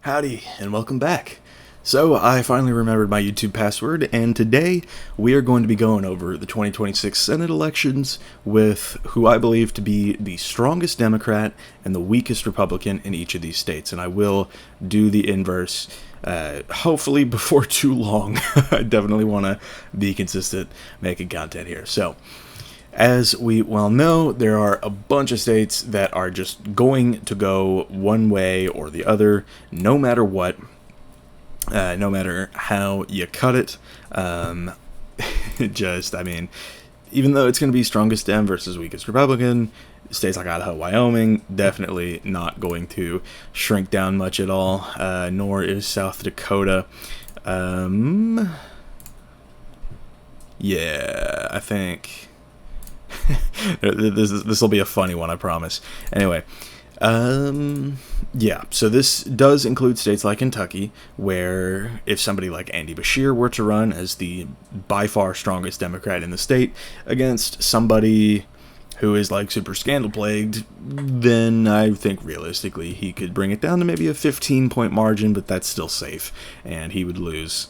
Howdy, and welcome back. So, I finally remembered my YouTube password, and today we are going to be going over the 2026 Senate elections with who I believe to be the strongest Democrat and the weakest Republican in each of these states, and I will do the inverse, hopefully before too long. I definitely want to be consistent making content here. So, as we well know, there are a bunch of states that are just going to go one way or the other, no matter what, no matter how you cut it. Even though it's going to be strongest Dem versus weakest Republican, states like Idaho, Wyoming, definitely not going to shrink down much at all, nor is South Dakota. Yeah, I think... this will be a funny one, I promise. Anyway, yeah, so this does include states like Kentucky, where if somebody like Andy Beshear were to run as the by far strongest Democrat in the state against somebody who is like super scandal plagued, then I think realistically he could bring it down to maybe a 15-point margin, but that's still safe, and he would lose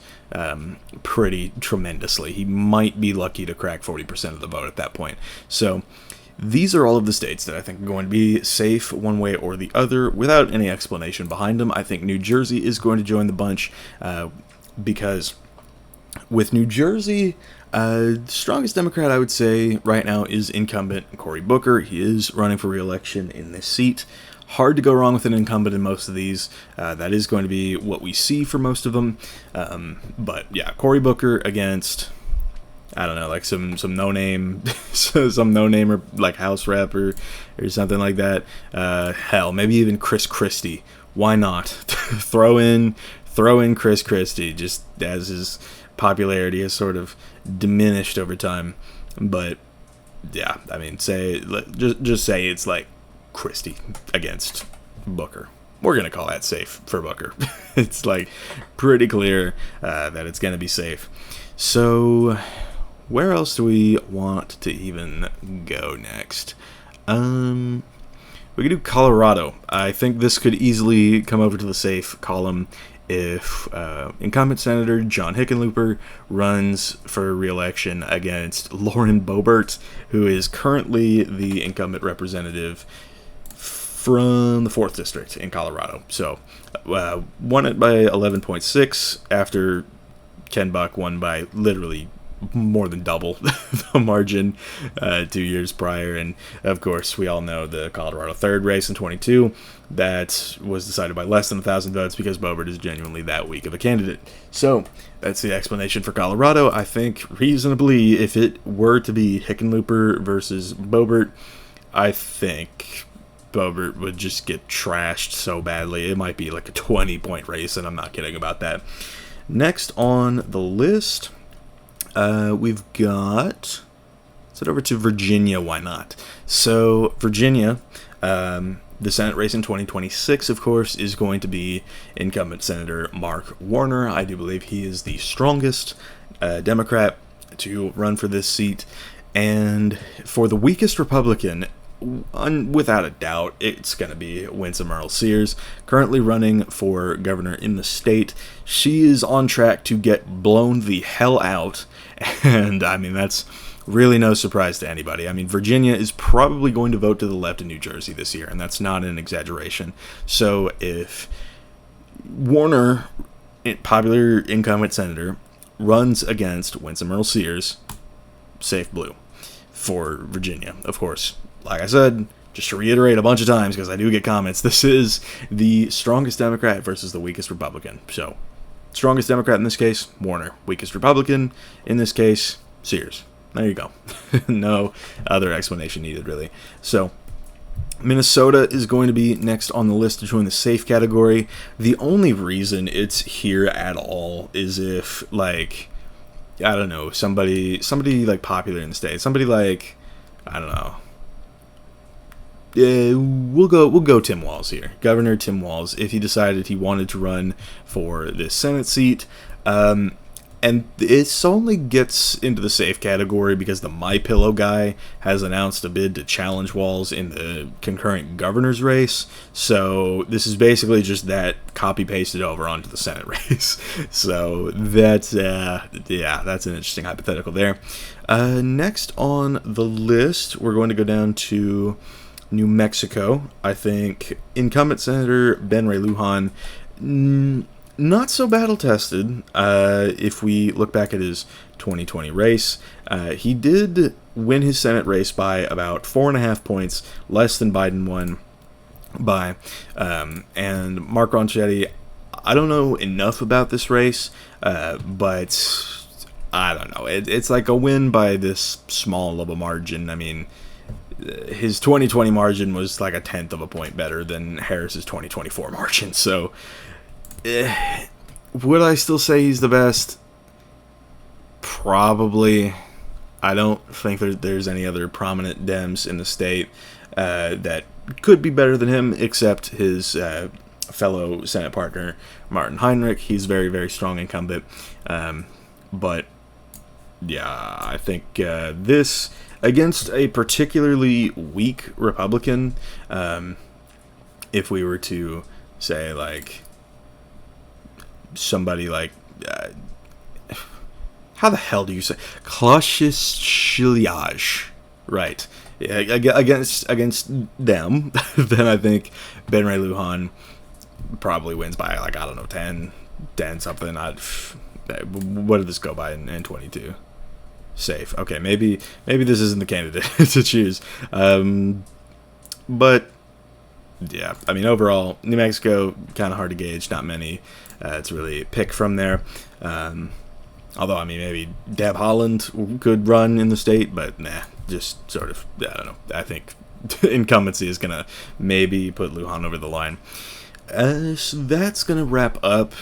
pretty tremendously. He might be lucky to crack 40% of the vote at that point. So these are all of the states that I think are going to be safe one way or the other without any explanation behind them. I think New Jersey is going to join the bunch because with New Jersey, the strongest Democrat I would say right now is incumbent Cory Booker. He is running for re-election in this seat. Hard to go wrong with an incumbent in most of these. That is going to be what we see for most of them. But yeah, Cory Booker against, I don't know, like some no-name, some no-namer like House rep or something like that. Hell, maybe even Chris Christie. Why not? throw in Chris Christie, just as his popularity has sort of diminished over time. But yeah, I mean, just say it's like Christie against Booker. We're going to call that safe for Booker. It's like pretty clear that it's going to be safe. So where else do we want to even go next? We could do Colorado. I think this could easily come over to the safe column if incumbent Senator John Hickenlooper runs for re-election against Lauren Boebert, who is currently the incumbent representative from the 4th District in Colorado. So, won it by 11.6 after Ken Buck won by literally more than double the margin 2 years prior. And, of course, we all know the Colorado 3rd race in 22. That was decided by less than 1,000 votes because Boebert is genuinely that weak of a candidate. So, that's the explanation for Colorado. I think, reasonably, if it were to be Hickenlooper versus Boebert, I think Boebert would just get trashed so badly. It might be like a 20-point race, and I'm not kidding about that. Next on the list, we've got... Let's head over to Virginia, why not? So, Virginia, the Senate race in 2026, of course, is going to be incumbent Senator Mark Warner. I do believe he is the strongest Democrat to run for this seat. And for the weakest Republican, without a doubt, it's going to be Winsome Earle-Sears, currently running for governor in the state. She is on track to get blown the hell out, and I mean, that's really no surprise to anybody. I mean, Virginia is probably going to vote to the left in New Jersey this year, and that's not an exaggeration. So if Warner, popular incumbent senator, runs against Winsome Earle-Sears, safe blue for Virginia, of course. Like I said, just to reiterate a bunch of times, because I do get comments, this is the strongest Democrat versus the weakest Republican. So, strongest Democrat in this case, Warner. Weakest Republican in this case, Sears. There you go. No other explanation needed, really. So, Minnesota is going to be next on the list to join the safe category. The only reason it's here at all is if, like, I don't know, somebody like popular in the state, somebody like, I don't know. We'll go Tim Walz here. Governor Tim Walz, if he decided he wanted to run for this Senate seat. And it only gets into the safe category because the MyPillow guy has announced a bid to challenge Walz in the concurrent governor's race. So this is basically just that copy pasted over onto the Senate race. So that's that's an interesting hypothetical there. Next on the list, we're going to go down to New Mexico. I think incumbent Senator Ben Ray Lujan, not so battle tested. If we look back at his 2020 race, he did win his Senate race by about 4.5 points less than Biden won by. And Mark Ronchetti, I don't know enough about this race, but I don't know. It's like a win by this small of a margin. I mean, his 2020 margin was like 1/10 of a point better than Harris's 2024 margin. So, would I still say he's the best? Probably. I don't think there's any other prominent Dems in the state that could be better than him, except his fellow Senate partner, Martin Heinrich. He's very, very strong incumbent. But, yeah, I think this, against a particularly weak Republican, if we were to say, like, somebody like, how the hell do you say? Kloshishiliaj. Right. Against them, then I think Ben Ray Lujan probably wins by, like, I don't know, 10 something. What did this go by in 22? Safe. Okay, maybe this isn't the candidate to choose. But, yeah, I mean, overall, New Mexico, kind of hard to gauge. Not many to really pick from there. Although, I mean, maybe Deb Haaland could run in the state, but nah, just sort of, I don't know. I think incumbency is going to maybe put Lujan over the line. So that's going to wrap up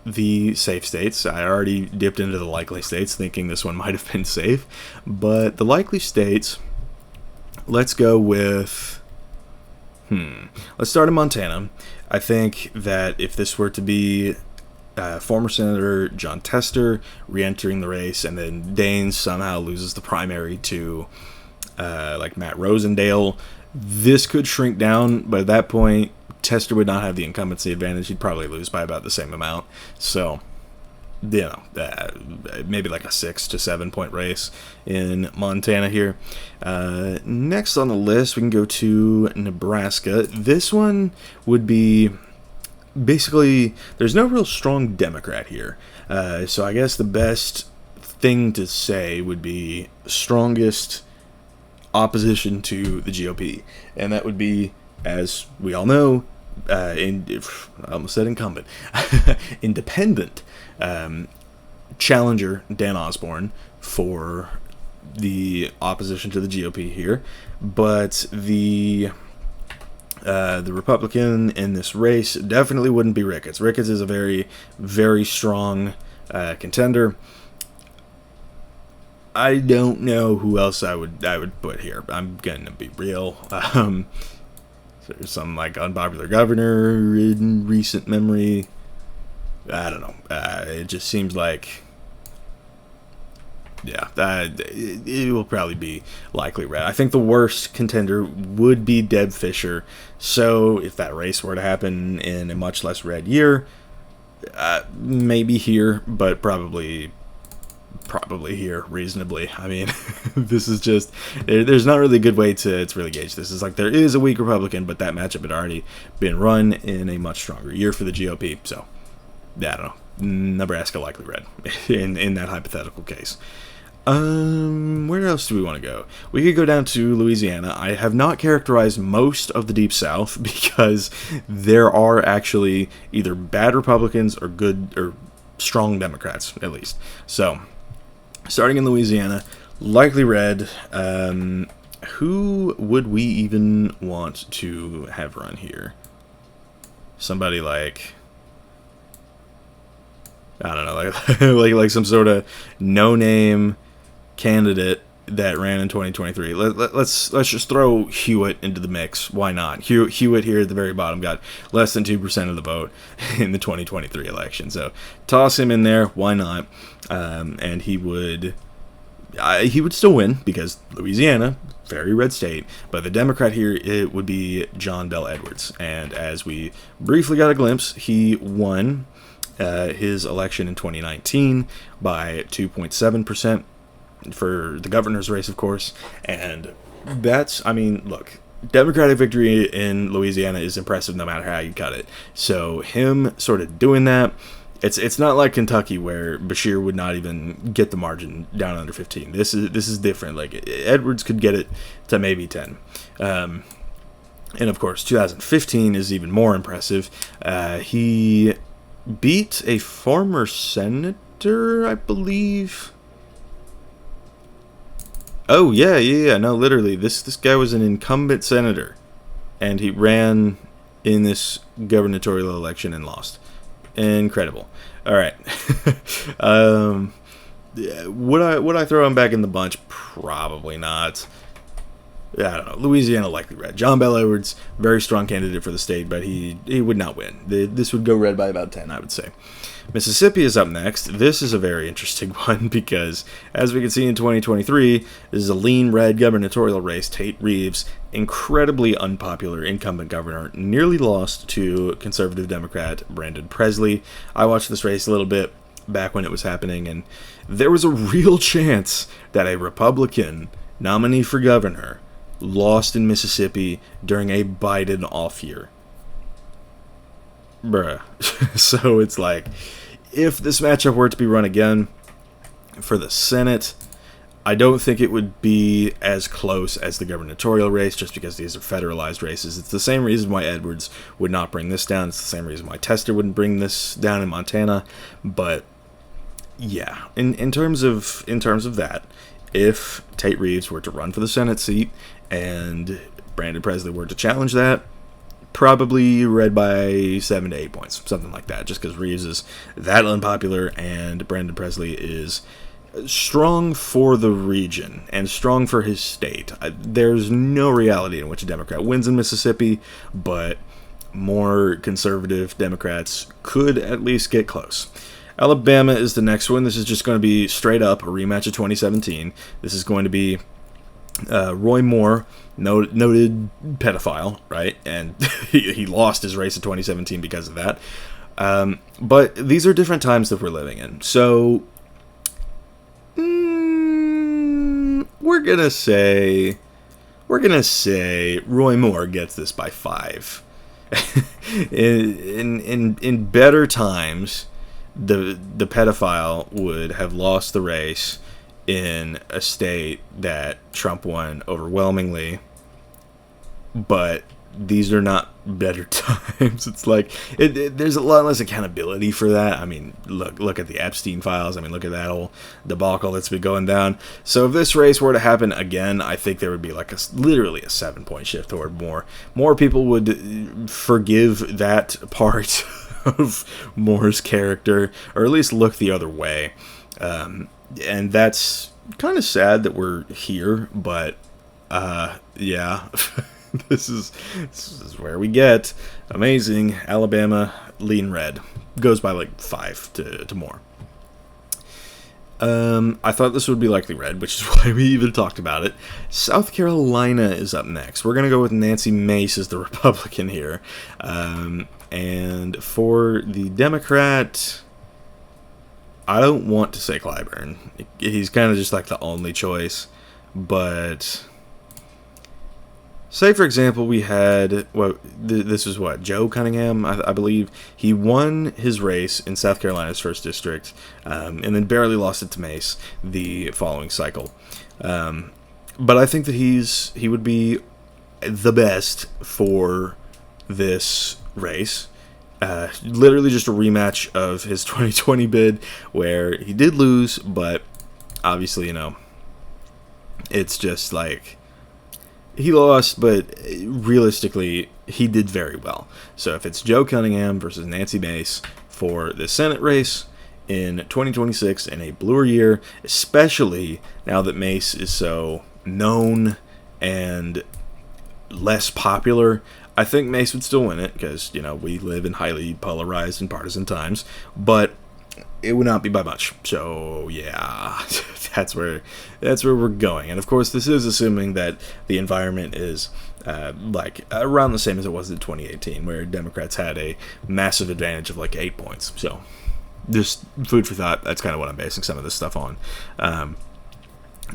the safe states. I already dipped into the likely states, thinking this one might have been safe. But the likely states, let's go with... Let's start in Montana. I think that if this were to be former Senator Jon Tester re-entering the race, and then Daines somehow loses the primary to like Matt Rosendale, this could shrink down, but at that point, Tester would not have the incumbency advantage. He'd probably lose by about the same amount. So, you know, maybe like a 6 to 7 point race in Montana here. Next on the list, we can go to Nebraska. This one would be basically, there's no real strong Democrat here. So I guess the best thing to say would be strongest opposition to the GOP. And that would be, as we all know, I almost said incumbent, independent challenger Dan Osborne for the opposition to the GOP here. But the Republican in this race definitely wouldn't be Ricketts. Ricketts is a very, very strong contender. I don't know who else I would put here. I'm gonna be real. There's some like unpopular governor in recent memory. I don't know. It just seems like, yeah, it will probably be likely red. I think the worst contender would be Deb Fischer. So if that race were to happen in a much less red year, maybe here, but probably here reasonably. I mean, this is just, there's not really a good way to really gauge this. It's like there is a weak Republican, but that matchup had already been run in a much stronger year for the GOP. So, yeah, I don't know. Nebraska likely red in that hypothetical case. Where else do we want to go? We could go down to Louisiana. I have not characterized most of the Deep South because there are actually either bad Republicans or good or strong Democrats, at least. So, starting in Louisiana, likely red. Who would we even want to have run here? Somebody like, I don't know, like some sort of no-name candidate that ran in 2023. Let's just throw Hewitt into the mix. Why not? Hewitt here at the very bottom got less than 2% of the vote in the 2023 election. So toss him in there. Why not? And he would still win because Louisiana, very red state. But the Democrat here, it would be John Bel Edwards. And as we briefly got a glimpse, he won his election in 2019 by 2.7% for the governor's race, of course. And that's, I mean, look, Democratic victory in Louisiana is impressive no matter how you cut it. So him sort of doing that, it's not like Kentucky where Beshear would not even get the margin down under 15. This is different. Like Edwards could get it to maybe 10. And of course, 2015 is even more impressive. He beat a former senator, I believe. Oh, yeah. No, literally, this guy was an incumbent senator, and he ran in this gubernatorial election and lost. Incredible. All right. Would I throw him back in the bunch? Probably not. I don't know. Louisiana likely red. John Bel Edwards, very strong candidate for the state, but he would not win. This would go red by about 10, I would say. Mississippi is up next. This is a very interesting one because, as we can see in 2023, this is a lean red gubernatorial race. Tate Reeves, incredibly unpopular incumbent governor, nearly lost to conservative Democrat Brandon Presley. I watched this race a little bit back when it was happening, and there was a real chance that a Republican nominee for governor lost in Mississippi during a Biden off year. Bruh. So it's like, if this matchup were to be run again for the Senate, I don't think it would be as close as the gubernatorial race, just because these are federalized races. It's the same reason why Edwards would not bring this down. It's the same reason why Tester wouldn't bring this down in Montana. But yeah, in terms of that, if Tate Reeves were to run for the Senate seat and Brandon Presley were to challenge that, probably red by 7 to 8 points, something like that, just because Reeves is that unpopular and Brandon Presley is strong for the region and strong for his state. There's no reality in which a Democrat wins in Mississippi, but more conservative Democrats could at least get close. Alabama is the next one. This is just going to be straight up a rematch of 2017. This is going to be Roy Moore, noted pedophile, right? And he lost his race in 2017 because of that. But these are different times that we're living in. So we're gonna say Roy Moore gets this by 5. in better times, the pedophile would have lost the race in a state that Trump won overwhelmingly, but these are not better times. It's like there's a lot less accountability for that. I mean, look at the Epstein files. I mean, look at that whole debacle that's been going down. So if this race were to happen again, I think there would be like literally a 7-point shift toward Moore. More people would forgive that part of Moore's character, or at least look the other way. And that's kind of sad that we're here, but yeah. This is where we get amazing Alabama lean red. Goes by like 5 to more. I thought this would be likely red, which is why we even talked about it. South Carolina is up next. We're going to go with Nancy Mace as the Republican here. And for the Democrat, I don't want to say Clyburn. He's kind of just like the only choice. But say, for example, we had, this was Joe Cunningham, I believe. He won his race in South Carolina's 1st district, and then barely lost it to Mace the following cycle. But I think that he would be the best for this race. Literally just a rematch of his 2020 bid, where he did lose, but obviously, it's just like, he lost, but realistically, he did very well. So if it's Joe Cunningham versus Nancy Mace for the Senate race in 2026 in a bluer year, especially now that Mace is so known and less popular. I think Mace would still win it because, we live in highly polarized and partisan times, but it would not be by much. So yeah, that's where we're going. And of course, this is assuming that the environment is around the same as it was in 2018, where Democrats had a massive advantage of 8 points. So just food for thought. That's kind of what I'm basing some of this stuff on.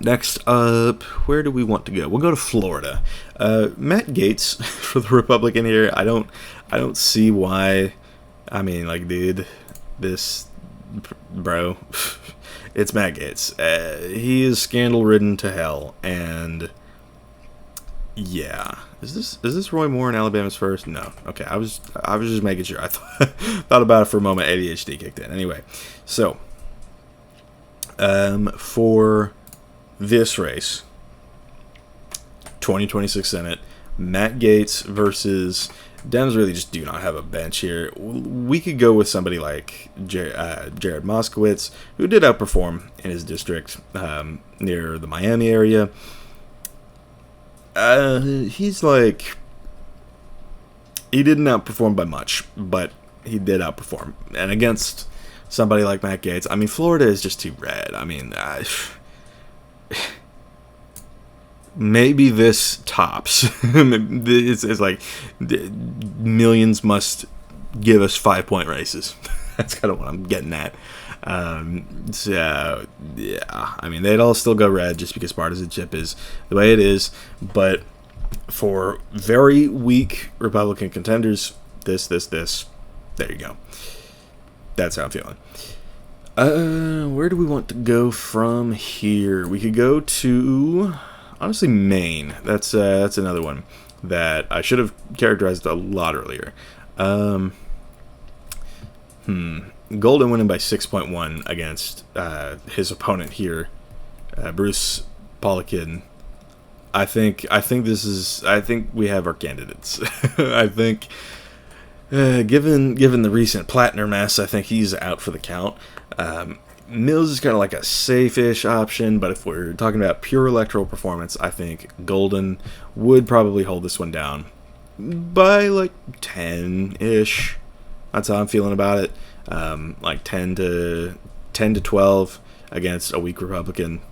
Next up, where do we want to go? We'll go to Florida. Matt Gaetz for the Republican here. I don't see why. I mean, dude, this bro, it's Matt Gaetz. He is scandal-ridden to hell, and yeah, is this Roy Moore in Alabama's first? No. Okay, I was just making sure. I thought about it for a moment. ADHD kicked in. Anyway, so for this race, 2026 Senate, Matt Gaetz versus Dems really just do not have a bench here. We could go with somebody like Jared Moskowitz, who did outperform in his district near the Miami area. He didn't outperform by much, but he did outperform. And against somebody like Matt Gaetz, I mean, Florida is just too red. I mean, maybe this tops. It's like millions must give us 5-point races. That's kind of what I'm getting at. So yeah, I mean, they'd all still go red just because partisanship is the way it is. But for very weak Republican contenders, this, there you go. That's how I'm feeling. Where do we want to go from here? We could go to, honestly, Maine. That's another one that I should have characterized a lot earlier. Golden winning by 6.1 against his opponent here, Bruce Polikin. I think we have our candidates. I think, given the recent Plattner mess, I think he's out for the count. Mills is kind of like a safe-ish option, but if we're talking about pure electoral performance, I think Golden would probably hold this one down by 10-ish. That's how I'm feeling about it. 10 to 12 against a weak Republican.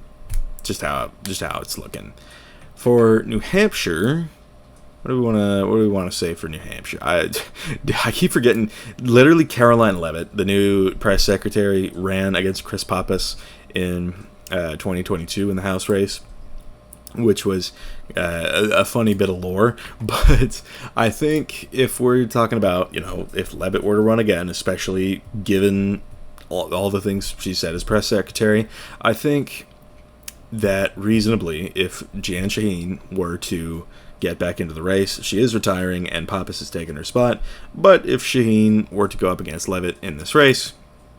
Just how it's looking. For New Hampshire, what do we want to say for New Hampshire? I keep forgetting. Literally, Caroline Leavitt, the new press secretary, ran against Chris Pappas in 2022 in the House race, which was a funny bit of lore. But I think if we're talking about, if Leavitt were to run again, especially given all the things she said as press secretary, I think that reasonably, if Jan Shaheen were to get back into the race, she is retiring and Pappas has taken her spot. But if Shaheen were to go up against Leavitt in this race,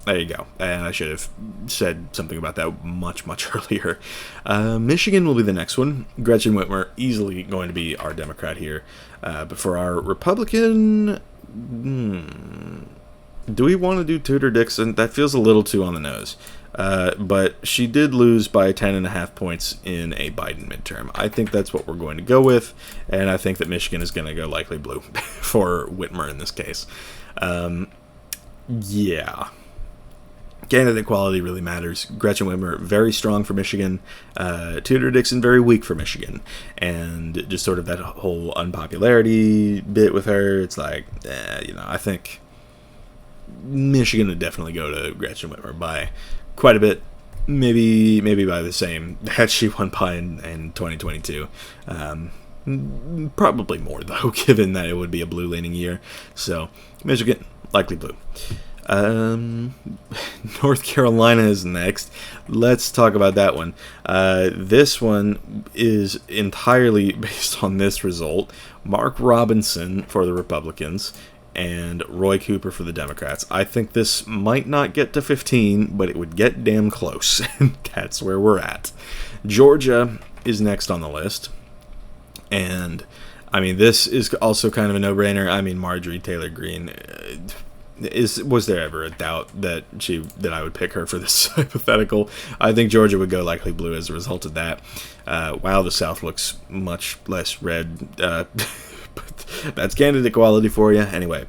there you go. And I should have said something about that much, much earlier. Michigan will be the next one. Gretchen Whitmer, easily going to be our Democrat here. But for our Republican, do we want to do Tudor Dixon? That feels a little too on the nose. But she did lose by 10.5 points in a Biden midterm. I think that's what we're going to go with. And I think that Michigan is going to go likely blue for Whitmer in this case. Yeah. Candidate quality really matters. Gretchen Whitmer, very strong for Michigan. Tudor Dixon, very weak for Michigan. And just sort of that whole unpopularity bit with her, it's I think Michigan would definitely go to Gretchen Whitmer by quite a bit. Maybe by the same that she won by in 2022. Probably more, though, given that it would be a blue-leaning year. So, Michigan, likely blue. North Carolina is next. Let's talk about that one. This one is entirely based on this result. Mark Robinson for the Republicans and Roy Cooper for the Democrats. I think this might not get to 15, but it would get damn close. And that's where we're at. Georgia is next on the list. And, I mean, this is also kind of a no-brainer. I mean, Marjorie Taylor Greene, Was there ever a doubt that I would pick her for this hypothetical? I think Georgia would go likely blue as a result of that. Wow, the South looks much less red. But that's candidate quality for you. Anyway,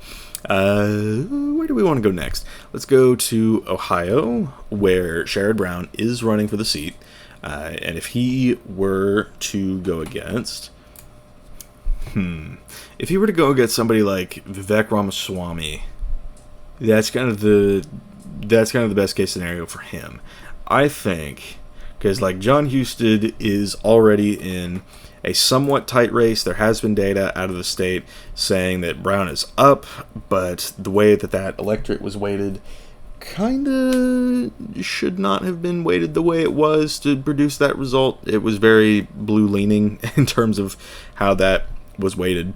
where do we want to go next? Let's go to Ohio, where Sherrod Brown is running for the seat. And if he were to go against... If he were to go against somebody like Vivek Ramaswamy, that's kind of the best case scenario for him, I think, because like John Husted is already in a somewhat tight race. There has been data out of the state saying that Brown is up, but the way that electorate was weighted kind of should not have been weighted the way it was to produce that result. It was very blue leaning in terms of how that was weighted.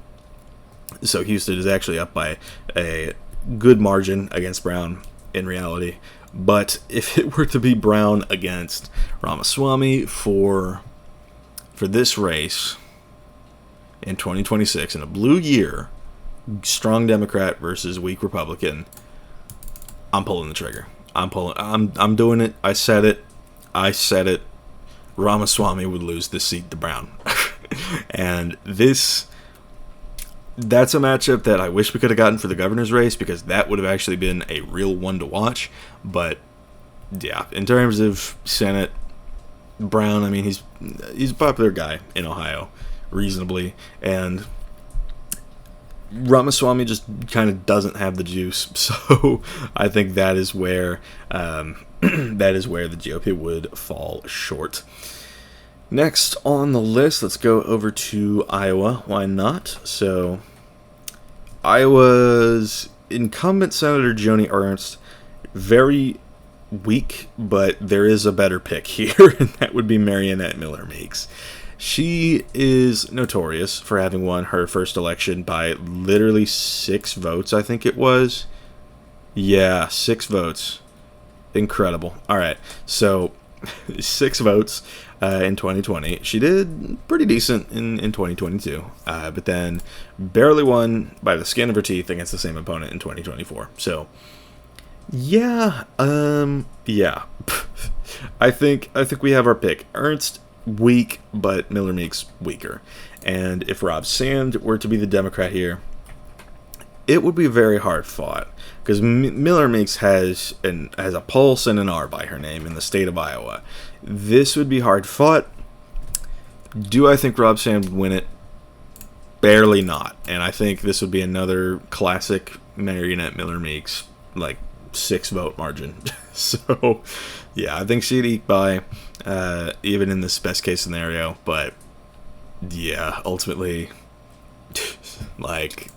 So Husted is actually up by a good margin against Brown in reality. But if it were to be Brown against Ramaswamy for this race in 2026 in a blue year, strong Democrat versus weak Republican, I'm pulling the trigger. I'm doing it. I said it. Ramaswamy would lose this seat to Brown. And that's a matchup that I wish we could have gotten for the governor's race, because that would have actually been a real one to watch. But yeah, in terms of Senate, Brown, I mean, he's a popular guy in Ohio, reasonably, and Ramaswamy just kind of doesn't have the juice. So I think that is where the GOP would fall short. Next on the list, let's go over to Iowa. Why not? So, Iowa's incumbent Senator Joni Ernst, very weak, but there is a better pick here, and that would be Mariannette Miller Meeks. She is notorious for having won her first election by literally 6 votes, I think it was. Yeah, 6 votes. Incredible. All right, so 6 votes. In 2020. She did pretty decent in 2022, but then barely won by the skin of her teeth against the same opponent in 2024. So, yeah. I think we have our pick. Ernst, weak, but Miller Meeks weaker. And if Rob Sand were to be the Democrat here, it would be very hard fought, because Miller Meeks has a pulse and an R by her name in the state of Iowa. This would be hard fought. Do I think Rob Sand would win it? Barely not. And I think this would be another classic Mariannette Miller Meeks, like 6 vote margin. So, yeah, I think she'd eke by, even in this best case scenario. But, yeah, ultimately, like,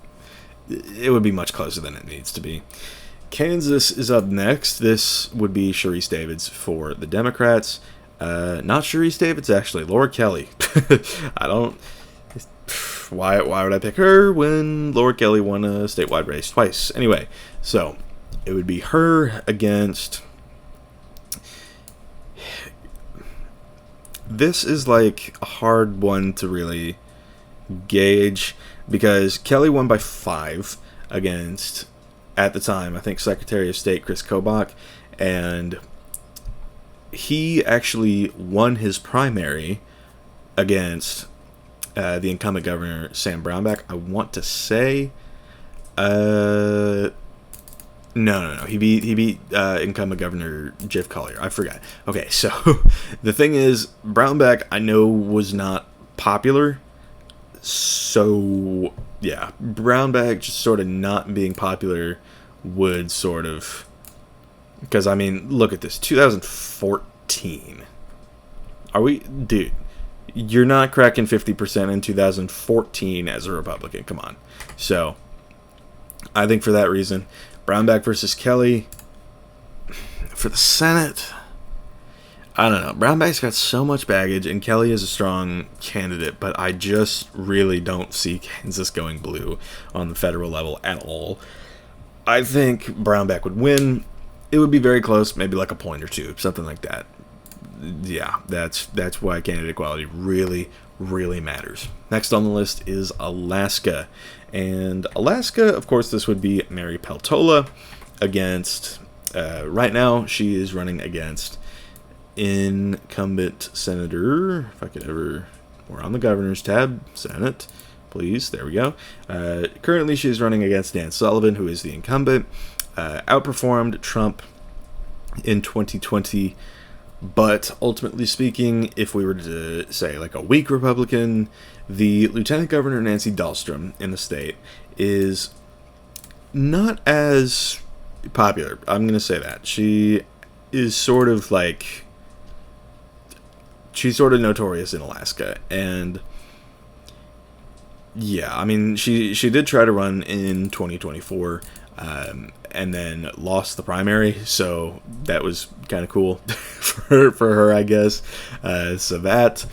it would be much closer than it needs to be. Kansas is up next. This would be Sharice Davids for the Democrats. Not Sharice Davids, actually. Laura Kelly. Why would I pick her when Laura Kelly won a statewide race twice? Anyway, so it would be her against... This is like a hard one to really gauge, because Kelly won by 5 against, at the time, I think, Secretary of State Chris Kobach, and he actually won his primary against the incumbent governor, Sam Brownback. I want to say, no. He beat incumbent governor Jeff Collier. I forgot. Okay, so the thing is, Brownback, I know, was not popular. So, yeah, Brownback just sort of not being popular would sort of... Because, I mean, look at this. 2014. Are we... Dude, you're not cracking 50% in 2014 as a Republican. Come on. So, I think for that reason, Brownback versus Kelly. For the Senate... I don't know. Brownback's got so much baggage, and Kelly is a strong candidate, but I just really don't see Kansas going blue on the federal level at all. I think Brownback would win. It would be very close, maybe like a point or two, something like that. yeah, that's why candidate equality really, really matters. Next on the list is Alaska. And Alaska, of course, this would be Mary Peltola against, right now, she is running against incumbent Senator, if I could ever, we're on the governor's tab, Senate, please, there we go. Currently, she is running against Dan Sullivan, who is the incumbent, outperformed Trump in 2020. But ultimately speaking, if we were to say like a weak Republican, the Lieutenant Governor Nancy Dahlstrom in the state is not as popular. I'm going to say that. She is sort of like, she's sort of notorious in Alaska. And yeah, I mean, she did try to run in 2024. And then lost the primary, so that was kind of cool for her, I guess. So that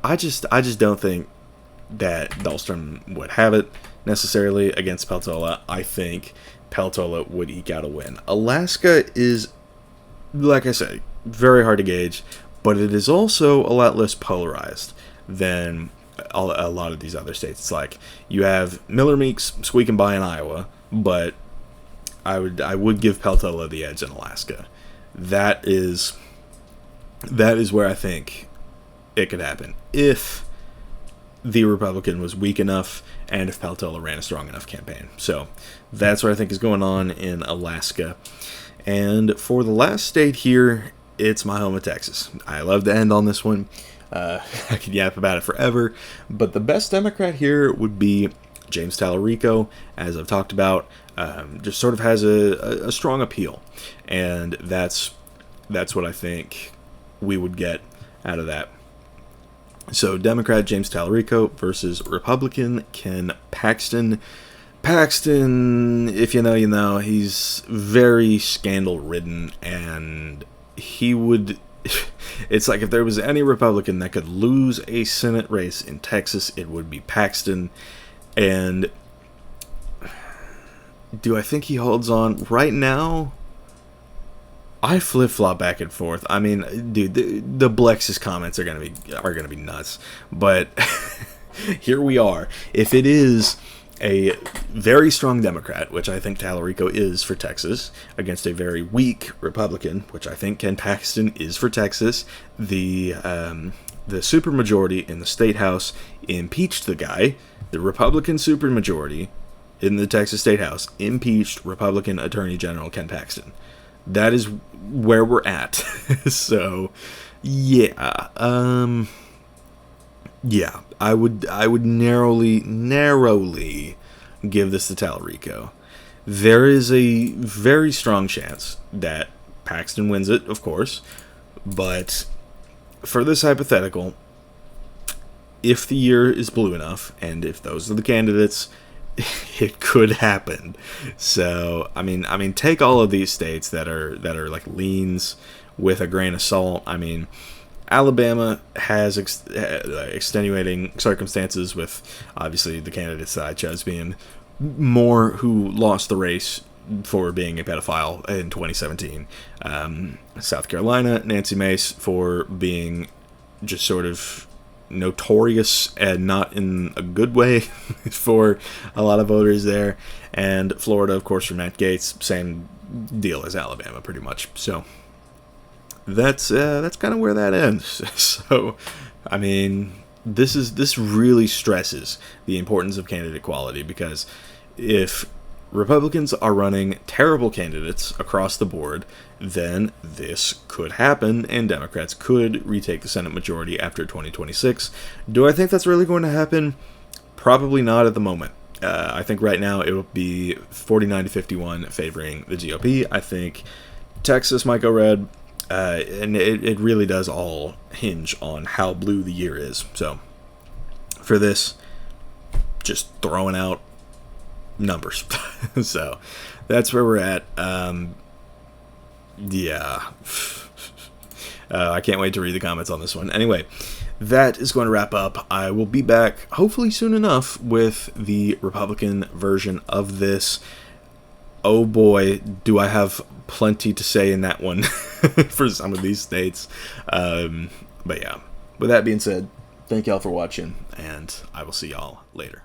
I just don't think that Dahlstrom would have it necessarily against Peltola. I think Peltola would eke out a win. Alaska is, like I say, very hard to gauge, but it is also a lot less polarized than a lot of these other states. It's like you have Miller Meeks squeaking by in Iowa, but I would give Peltola the edge in Alaska. That is where I think it could happen if the Republican was weak enough and if Peltola ran a strong enough campaign. So that's what I think is going on in Alaska. And for the last state here, it's my home of Texas. I love to end on this one. I could yap about it forever, but the best Democrat here would be James Talarico, as I've talked about. Just sort of has a strong appeal, and that's what I think we would get out of that. So Democrat James Talarico versus Republican Ken Paxton. Paxton, if you know, you know. He's very scandal-ridden, and he would... It's like if there was any Republican that could lose a Senate race in Texas, it would be Paxton. And do I think he holds on? Right now, I flip-flop back and forth. I mean, dude, the Blex's comments are gonna be nuts. But here we are. If it is a very strong Democrat, which I think Talarico is for Texas, against a very weak Republican, which I think Ken Paxton is for Texas, the supermajority in the state house impeached the guy. The Republican supermajority in the Texas State House impeached Republican Attorney General Ken Paxton. That is where we're at. So, yeah. Yeah, I would narrowly give this to Talarico. There is a very strong chance that Paxton wins it, of course, but for this hypothetical, if the year is blue enough, and if those are the candidates, it could happen. So, I mean, take all of these states that are like leans with a grain of salt. I mean, Alabama has extenuating circumstances with, obviously, the candidates that I chose being Moore, who lost the race for being a pedophile in 2017. South Carolina, Nancy Mace for being just sort of notorious and not in a good way for a lot of voters there. And Florida, of course, for Matt Gaetz, same deal as Alabama, pretty much. So that's kind of where that ends. So, I mean, this really stresses the importance of candidate equality, because if Republicans are running terrible candidates across the board, then this could happen, and Democrats could retake the Senate majority after 2026. Do I think that's really going to happen? Probably not at the moment. I think right now it will be 49-51 favoring the GOP. I think Texas might go red, and it really does all hinge on how blue the year is. So, for this, just throwing out numbers. So, that's where we're at. Yeah. I can't wait to read the comments on this one. Anyway, that is going to wrap up. I will be back hopefully soon enough with the Republican version of this. Oh boy, do I have plenty to say in that one for some of these states. But yeah, with that being said, thank y'all for watching, and I will see y'all later.